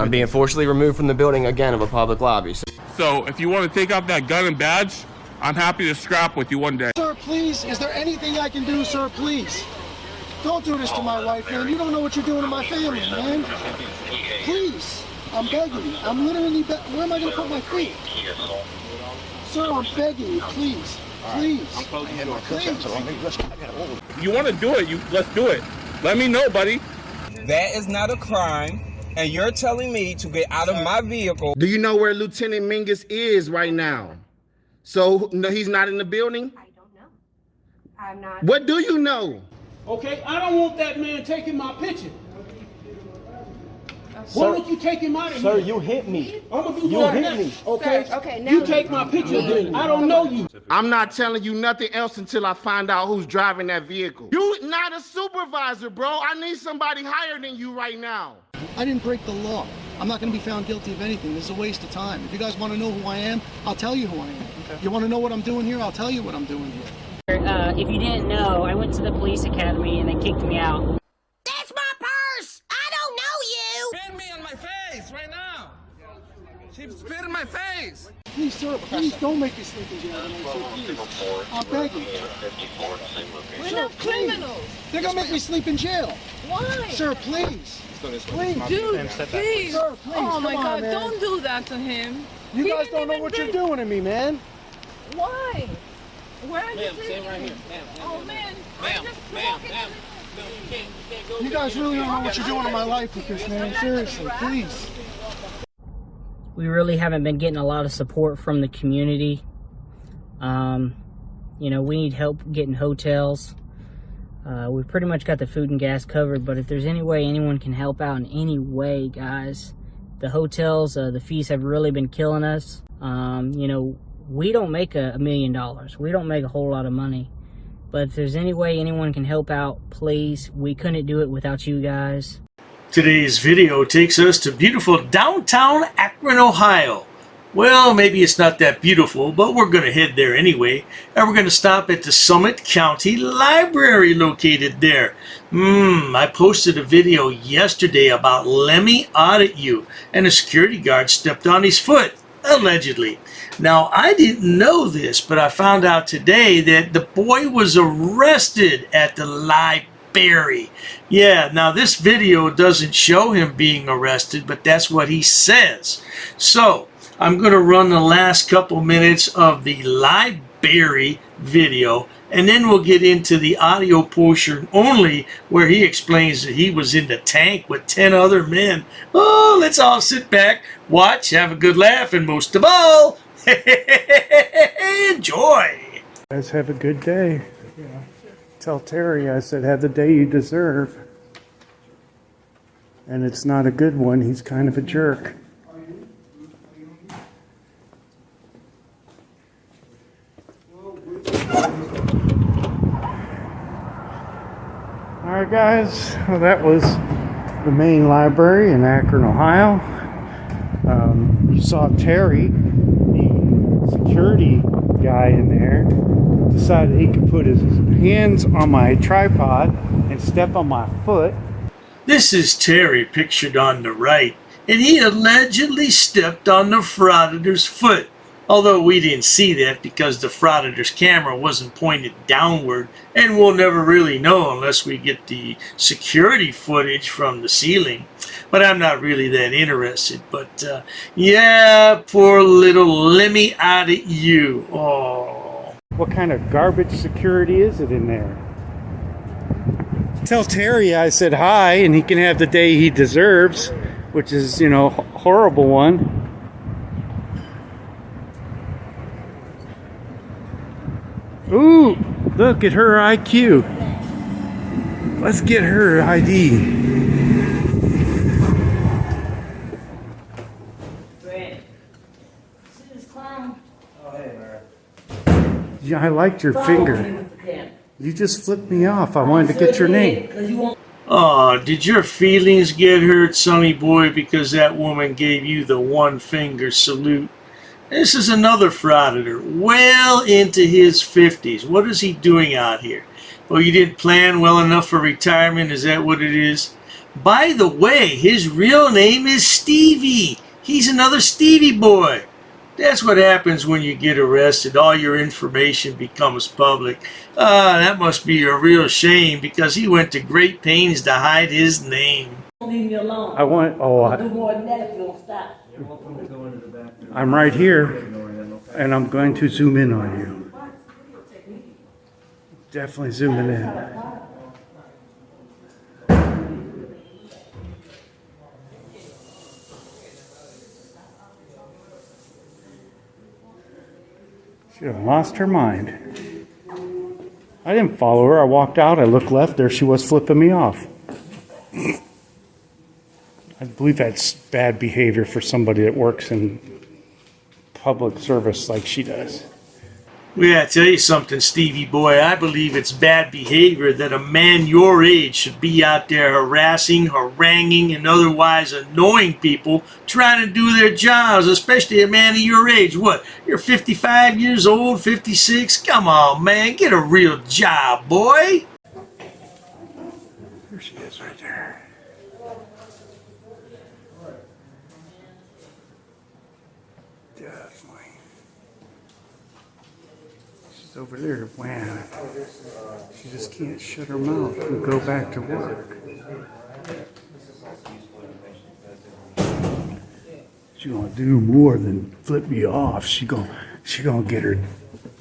I'm being forcibly removed from the building again of a public lobby. So if you want to take out that gun and badge, I'm happy to scrap with you one day. Sir, please, is there anything I can do, sir, please? Don't do this to my wife, man. You don't know what you're doing to my family, man. Please, I'm begging you. I'm literally where am I going to put my feet? Sir, I'm begging you, please. Please. Please. You want to do it, let's do it. Let me know, buddy. That is not a crime, and you're telling me to get out of my vehicle. Do you know where Lieutenant Mingus is right now? So, no, he's not in the building? I don't know. I'm not. What do you know? Okay, I don't want that man taking my picture. Why don't you take him out of here? Sir, you hit me. I'm gonna do You that hit next, me. okay? Sir, okay, now you take my picture then. I don't know you. I'm not telling you nothing else until I find out who's driving that vehicle. You not a supervisor, bro. I need somebody higher than you right now. I didn't break the law. I'm not going to be found guilty of anything. This is a waste of time. If you guys want to know who I am, I'll tell you who I am. Okay. You want to know what I'm doing here? I'll tell you what I'm doing here. If you didn't know, I went to the police academy and they kicked me out. That's my purse! I don't know you! Spit me on my face right now. She spit in my face. Please, sir, please don't make me sleep in jail tonight, sir, please. I'm begging. We're not criminals. They're going to make me sleep in jail. Why? Sir, please. Please. Dude, please. Sir, please. Oh my Come on, God, man. don't do that to him. You He guys didn't don't know even what bring- you're doing to me, man. Why? Where are you Ma'am, taking stand right me? here. Ma'am, Oh man, ma'am, I'm just ma'am, walking ma'am. on No, you can't go. You guys really don't know what you're doing in my life with this, man. Seriously, please. We really haven't been getting a lot of support from the community. You know, we need help getting hotels. We pretty much got the food and gas covered, but if there's any way anyone can help out in any way, guys, the hotels, the fees have really been killing us. You know, we don't make $1 million. We don't make a whole lot of money. But if there's any way anyone can help out, please. We couldn't do it without you guys. Today's video takes us to beautiful downtown Akron, Ohio. Well, maybe it's not that beautiful, but we're going to head there anyway. And we're going to stop at the Summit County Library located there. I posted a video yesterday about let me audit you, and a security guard stepped on his foot, allegedly. Now, I didn't know this, but I found out today that the boy was arrested at the Libarry. Yeah, now this video doesn't show him being arrested, but that's what he says. So, I'm going to run the last couple minutes of the Libarry video, and then we'll get into the audio portion only, where he explains that he was in the tank with 10 other men. Oh, let's all sit back, watch, have a good laugh, and most of all, enjoy. Guys, have a good day. Tell Terry I said have the day you deserve. And it's not a good one. He's kind of a jerk. Alright guys, well, that was the main library in Akron, Ohio. You saw Terry, the security guy in there, decided he could put his hands on my tripod and step on my foot. This is Terry pictured on the right, and he allegedly stepped on the Frauditor's foot. Although we didn't see that because the Frauditor's camera wasn't pointed downward, and we'll never really know unless we get the security footage from the ceiling. But I'm not really that interested. But yeah, poor little Lemmy out at you. Oh. What kind of garbage security is it in there? Tell Terry I said hi and he can have the day he deserves, which is, you know, a horrible one. Ooh, look at her IQ. Let's get her ID. Yeah, I liked your finger. You just flipped me off. I wanted to get your name. Oh, did your feelings get hurt, sonny boy, because that woman gave you the one finger salute? This is another frauditor, well into his 50s. What is he doing out here? Well, you didn't plan well enough for retirement, is that what it is? By the way, his real name is Stevie. He's another Stevie boy. That's what happens when you get arrested. All your information becomes public. That must be a real shame because he went to great pains to hide his name. I'm right here, and I'm going to zoom in on you. Definitely zooming in. She had lost her mind. I didn't follow her. I walked out. I looked left. There she was flipping me off. I believe that's bad behavior for somebody that works in public service like she does. Well, yeah, I tell you something, Stevie boy. I believe it's bad behavior that a man your age should be out there harassing, haranguing, and otherwise annoying people trying to do their jobs, especially a man of your age. What, you're 55 years old, 56? Come on, man, get a real job, boy. There she is right there. Definitely. She's over there. Wow. She just can't shut her mouth and go back to work. She gonna do more than flip me off. She gonna get her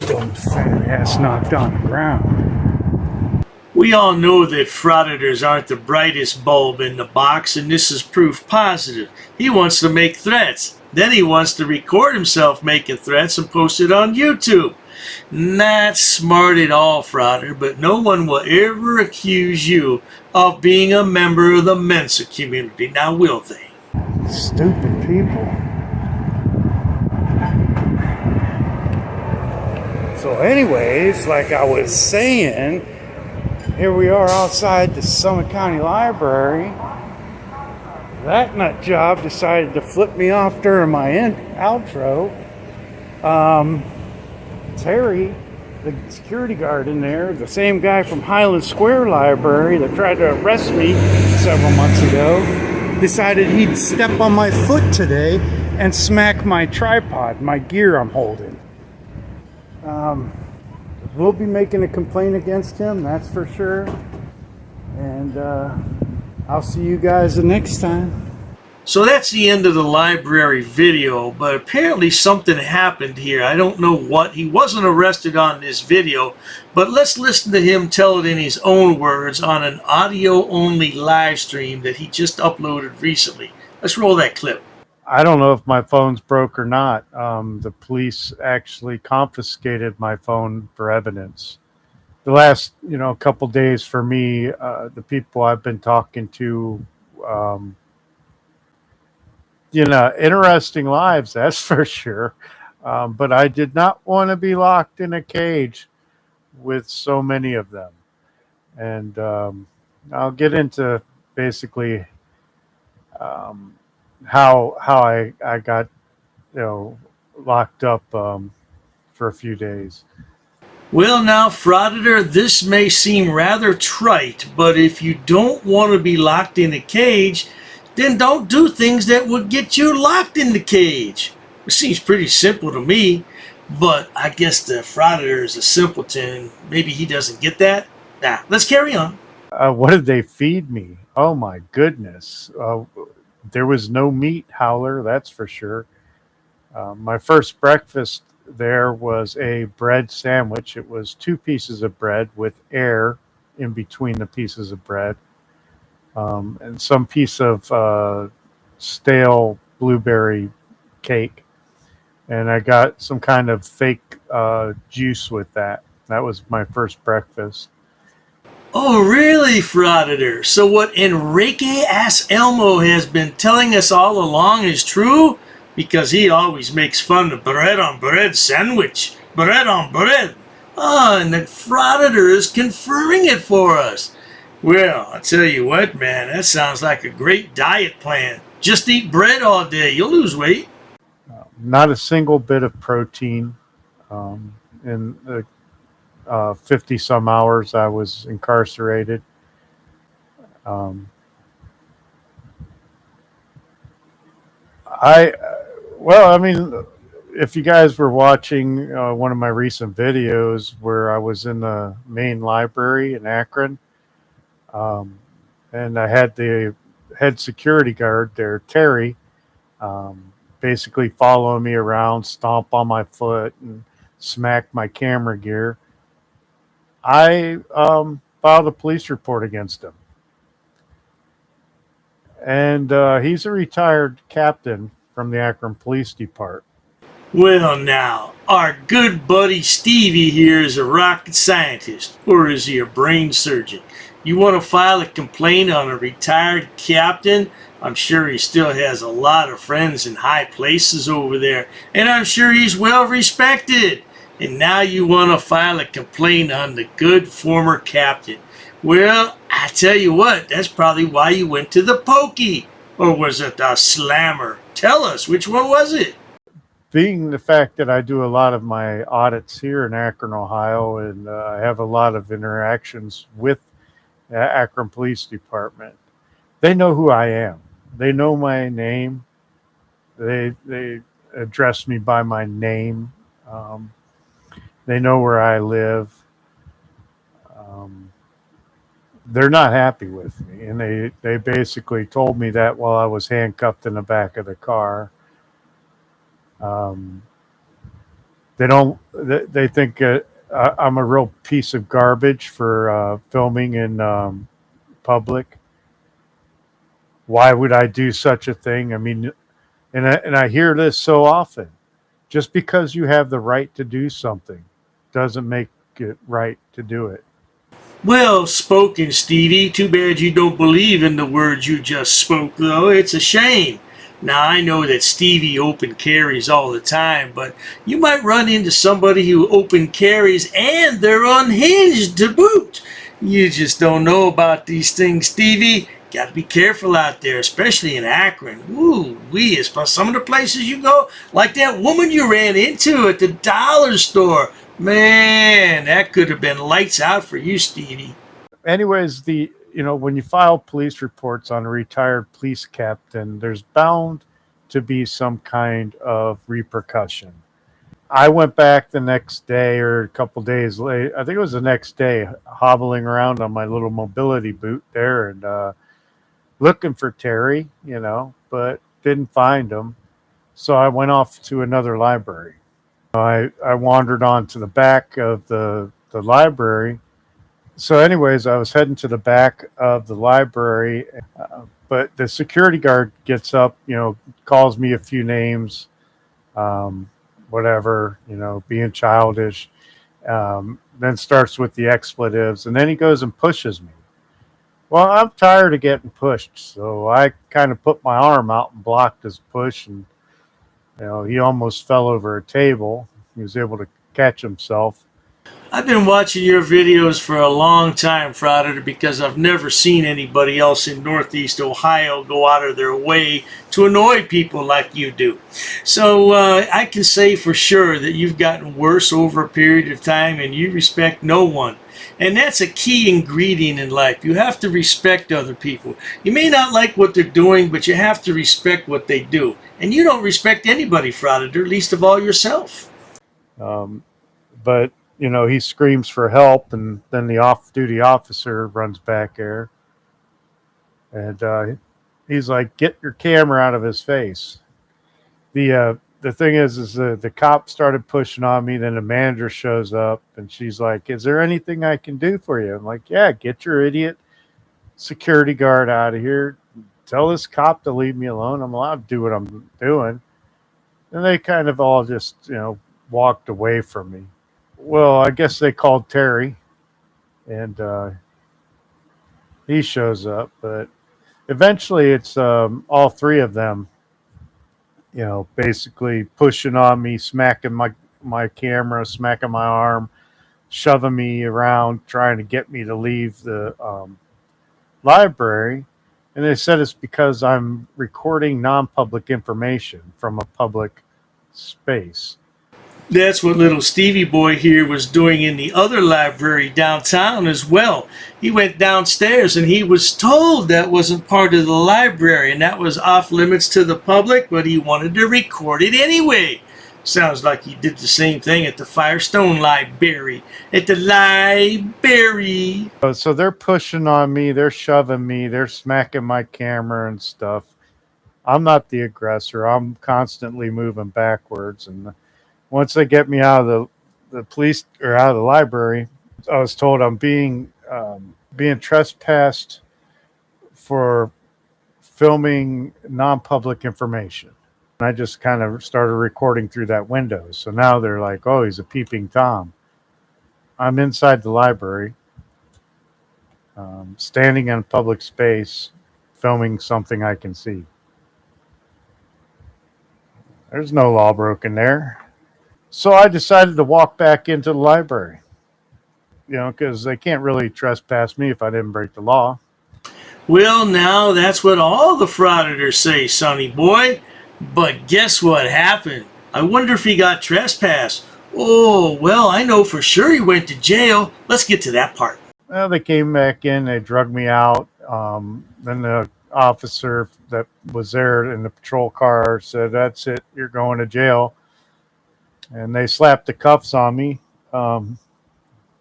dumb fat ass knocked on the ground. We all know that Frauditors aren't the brightest bulb in the box, and this is proof positive. He wants to make threats. Then he wants to record himself making threats and post it on YouTube. Not smart at all, Frauditor, but no one will ever accuse you of being a member of the Mensa community, now will they? Stupid people. So anyways, like I was saying, here we are outside the Summit County Library. That nut job decided to flip me off during my outro. Terry, the security guard in there, the same guy from Highland Square Library that tried to arrest me several months ago, decided he'd step on my foot today and smack my tripod, my gear I'm holding. We'll be making a complaint against him, that's for sure. And I'll see you guys the next time. So that's the end of the library video, but apparently something happened here. I don't know what. He wasn't arrested on this video, but let's listen to him tell it in his own words on an audio-only live stream that he just uploaded recently. Let's roll that clip. I don't know if my phone's broke or not. The police actually confiscated my phone for evidence. The last, couple days for me, the people I've been talking to, interesting lives, that's for sure. But I did not want to be locked in a cage with so many of them. And I'll get into basically how I got locked up for a few days. Well now, Frauditor, this may seem rather trite, but if you don't want to be locked in a cage, then don't do things that would get you locked in the cage. It seems pretty simple to me, but I guess the Frauditor is a simpleton. Maybe he doesn't get that. Nah, let's carry on. What did they feed me? Oh my goodness. There was no meat, Howler, that's for sure. My first breakfast there was a bread sandwich. It was 2 pieces of bread with air in between the pieces of bread. And some piece of stale blueberry cake. And I got some kind of fake juice with that. That was my first breakfast. Oh, really, Frauditor? So what Enrique S. Elmo has been telling us all along is true? Because he always makes fun of bread on bread sandwich. Bread on bread. And that Frauditor is confirming it for us. Well, I tell you what, man, that sounds like a great diet plan. Just eat bread all day. You'll lose weight. Not a single bit of protein. In the 50 some hours I was incarcerated. I, well, I mean, if you guys were watching one of my recent videos where I was in the main library in Akron, um, and I had the head security guard there, Terry, basically following me around, stomp on my foot, and smack my camera gear. I filed a police report against him. And he's a retired captain from the Akron Police Department. Well, now, our good buddy Stevie here is a rocket scientist, or is he a brain surgeon? You want to file a complaint on a retired captain? I'm sure he still has a lot of friends in high places over there, and I'm sure he's well respected. And now you want to file a complaint on the good former captain. Well, I tell you what, that's probably why you went to the pokey. Or was it the slammer? Tell us, which one was it? Being the fact that I do a lot of my audits here in Akron, Ohio, and I have a lot of interactions with the Akron Police Department, they know who I am. They know my name. They address me by my name. They know where I live. Um, they're not happy with me, and they basically told me that while I was handcuffed in the back of the car. Um, they don't. They think I'm a real piece of garbage for filming in public. Why would I do such a thing? I mean, and I hear this so often. Just because you have the right to do something doesn't make it right to do it. Well spoken, Stevie. Too bad you don't believe in the words you just spoke, though. It's a shame. Now, I know that Stevie open carries all the time, but you might run into somebody who open carries and they're unhinged to boot. You just don't know about these things, Stevie. Got to be careful out there, especially in Akron. Ooh, some of the places you go, like that woman you ran into at the dollar store. Man, that could have been lights out for you, Stevie. Anyways, when you file police reports on a retired police captain, there's bound to be some kind of repercussion. I went back the next day or a couple days later. I think it was the next day, hobbling around on my little mobility boot there and looking for Terry, but didn't find him. So I went off to another library. I wandered on to the back of the library. So anyways, I was heading to the back of the library, but the security guard gets up, calls me a few names, whatever, being childish, then starts with the expletives, and then he goes and pushes me. Well, I'm tired of getting pushed, so I kind of put my arm out and blocked his push, and he almost fell over a table. He was able to catch himself. I've been watching your videos for a long time, Frauditor, because I've never seen anybody else in Northeast Ohio go out of their way to annoy people like you do. So I can say for sure that you've gotten worse over a period of time and you respect no one. And that's a key ingredient in life. You have to respect other people. You may not like what they're doing, but you have to respect what they do. And you don't respect anybody, Frauditor, least of all yourself. But he screams for help, and then the off-duty officer runs back there, and he's like, "Get your camera out of his face." The thing is the cop started pushing on me. Then the manager shows up, and she's like, "Is there anything I can do for you?" I'm like, "Yeah, get your idiot security guard out of here. Tell this cop to leave me alone. I'm allowed to do what I'm doing." And they kind of all just walked away from me. Well, I guess they called Terry, and he shows up. But eventually, it's all three of them, basically pushing on me, smacking my camera, smacking my arm, shoving me around, trying to get me to leave the library. And they said it's because I'm recording non-public information from a public space. That's what little Stevie boy here was doing in the other library downtown as well. He went downstairs and he was told that wasn't part of the library and that was off limits to the public, but he wanted to record it anyway. Sounds like he did the same thing at the Firestone Library. At the library. So they're pushing on me, they're shoving me, they're smacking my camera and stuff. I'm not the aggressor. I'm constantly moving backwards. And once they get me out of the police or out of the library, I was told I'm being trespassed for filming non-public information. And I just kind of started recording through that window. So now they're like, oh, he's a peeping Tom. I'm inside the library, standing in public space, filming something I can see. There's no law broken there. So I decided to walk back into the library, because they can't really trespass me if I didn't break the law. Well, now that's what all the frauditors say, sonny boy. But guess what happened? I wonder if he got trespassed. Oh, well, I know for sure he went to jail. Let's get to that part. Well, they came back in, they drugged me out. Then the officer that was there in the patrol car said, that's it, you're going to jail. And they slapped the cuffs on me.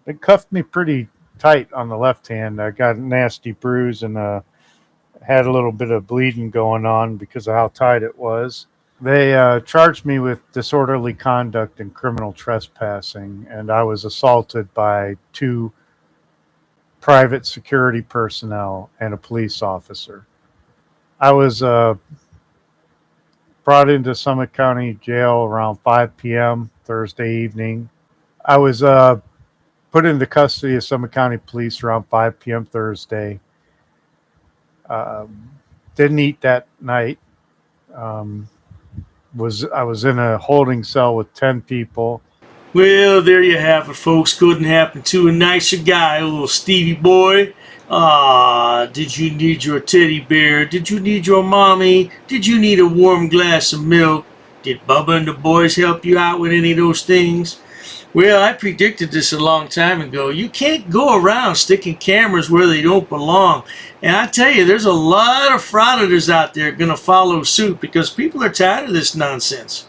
They cuffed me pretty tight on the left hand. I got a nasty bruise and had a little bit of bleeding going on because of how tight it was. They charged me with disorderly conduct and criminal trespassing, and I was assaulted by 2 private security personnel and a police officer. I was brought into Summit County Jail around 5 p.m. Thursday evening. I was put into custody of Summit County Police around 5 p.m. Thursday. Didn't eat that night. I was in a holding cell with 10 people. Well, there you have it, folks. Couldn't happen to a nicer guy, a little Stevie boy. Did you need your teddy bear? Did you need your mommy? Did you need a warm glass of milk? Did Bubba and the boys help you out with any of those things? Well, I predicted this a long time ago. You can't go around sticking cameras where they don't belong. And I tell you, there's a lot of frauditors out there going to follow suit because people are tired of this nonsense.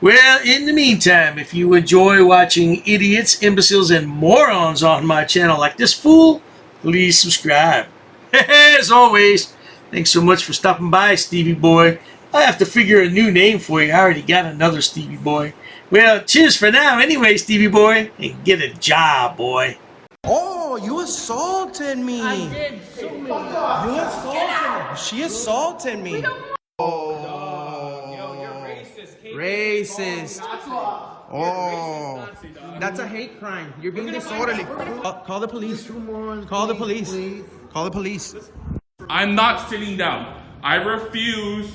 Well, in the meantime, if you enjoy watching idiots, imbeciles, and morons on my channel like this fool, please subscribe. As always, thanks so much for stopping by, Stevie boy. I have to figure a new name for you. I already got another Stevie boy. Well, cheers for now anyway, Stevie boy, and get a job, boy. Oh, you assaulted me. I did so many. You assaulted me. She assaulted me. Racist. Oh, that's a hate crime. You're being disorderly. Call the police. Call the police. Call the police. I'm not sitting down. I refuse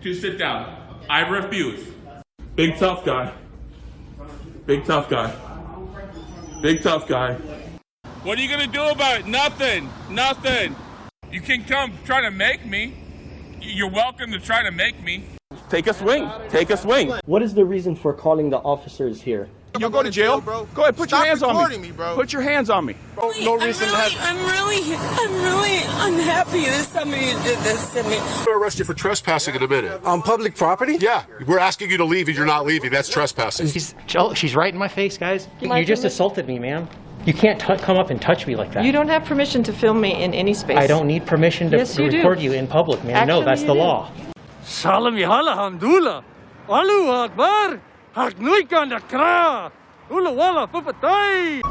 to sit down. I refuse. Big tough guy. Big tough guy. Big tough guy. What are you gonna do about it? Nothing. Nothing. You can come try to make me. You're welcome to try to make me. Take a swing. Take a swing. What is the reason for calling the officers here? You'll go to jail, bro. Go ahead, put your hands on me. Bro. Put your hands on me. No reason I'm really unhappy that somebody did this to me. We'll arrest you for trespassing in a minute. On public property? Yeah, we're asking you to leave and you're not leaving. That's trespassing. She's right in my face, guys. You just assaulted me, ma'am. You can't come up and touch me like that. You don't have permission to film me in any space. I don't need permission to Yes, you do. record you in public, ma'am. No, Actually, that's you the do. law. Salam yahala hamdullah. Allahu Akbar. Haknui kan dakra. Ula wala papatay.